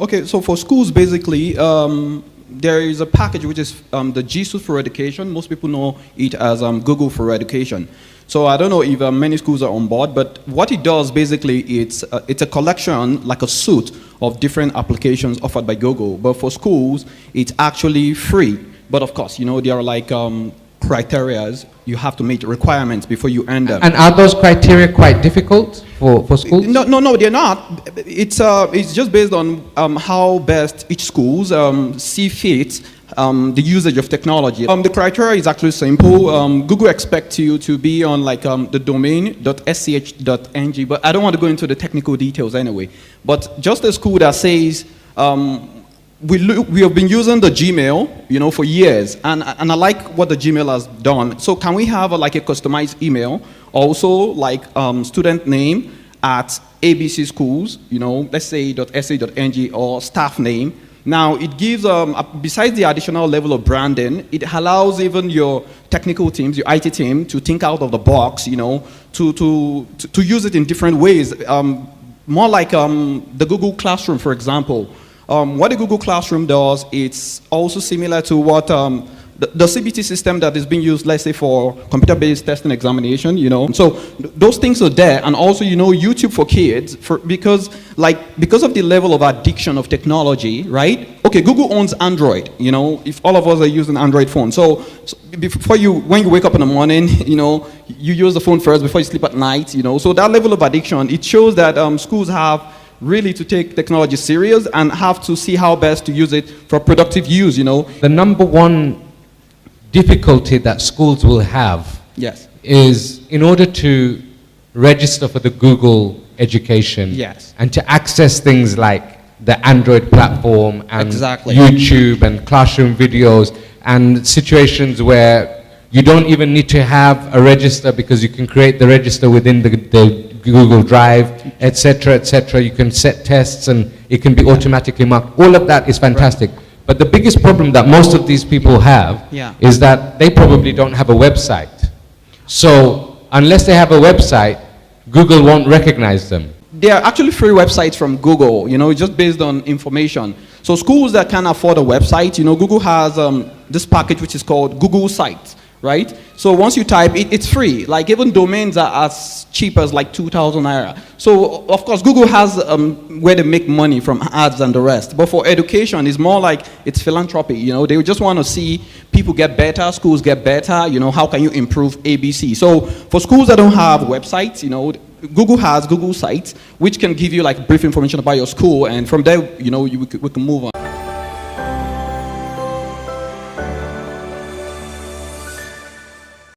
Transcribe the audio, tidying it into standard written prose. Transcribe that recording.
Okay, so for schools, basically, there is a package which is the GSUIT for Education. Most people know it as Google for Education. So I don't know if many schools are on board, but what it does basically, it's a collection, like a suite of different applications offered by Google. But for schools, it's actually free. But of course, you know, there are like criterias. You have to meet requirements before you end them. And are those criteria quite difficult for schools? No, they're not. It's just based on how best each schools see fit the usage of technology. The criteria is actually simple. Google expects you to be on like the domain.sch.ng, but I don't want to go into the technical details anyway. But just a school that says, we have been using the Gmail, you know, for years, and I like what the Gmail has done. So can we have like a customized email, also like student name at ABC schools, you know, let's say .sa.ng or staff name. Now it gives, besides the additional level of branding, it allows even your technical teams, your IT team, to think out of the box, you know, to use it in different ways. More like the Google Classroom, for example. What the Google Classroom does, it's also similar to what the CBT system that is being used, let's say, for computer-based testing examination, you know. So those things are there, and also, you know, YouTube for kids, because of the level of addiction of technology, right? Okay, Google owns Android, you know, if all of us are using Android phone. So when you wake up in the morning, you know, you use the phone first before you sleep at night, you know. So that level of addiction, it shows that schools have really to take technology serious and have to see how best to use it for productive use, you know. The number one difficulty that schools will have, yes, is in order to register for the Google education, yes, and to access things like the Android platform and exactly, YouTube and classroom videos, and situations where you don't even need to have a register because you can create the register within the Google Drive, etc., etc. You can set tests and it can be automatically marked. All of that is fantastic. Right. But the biggest problem that most of these people have is that they probably don't have a website. So unless they have a website, Google won't recognize them. There are actually free websites from Google, you know, just based on information. So schools that can afford a website, you know, Google has this package which is called Google Sites, right? So once you type it, it's free. Like even domains are as cheap as like 2,000 naira. So of course Google has where they make money from ads and the rest. But for education, it's more like it's philanthropy. You know, they just want to see people get better, schools get better. You know, how can you improve ABC? So for schools that don't have websites, you know, Google has Google Sites, which can give you like brief information about your school, and from there, you know, we can move on.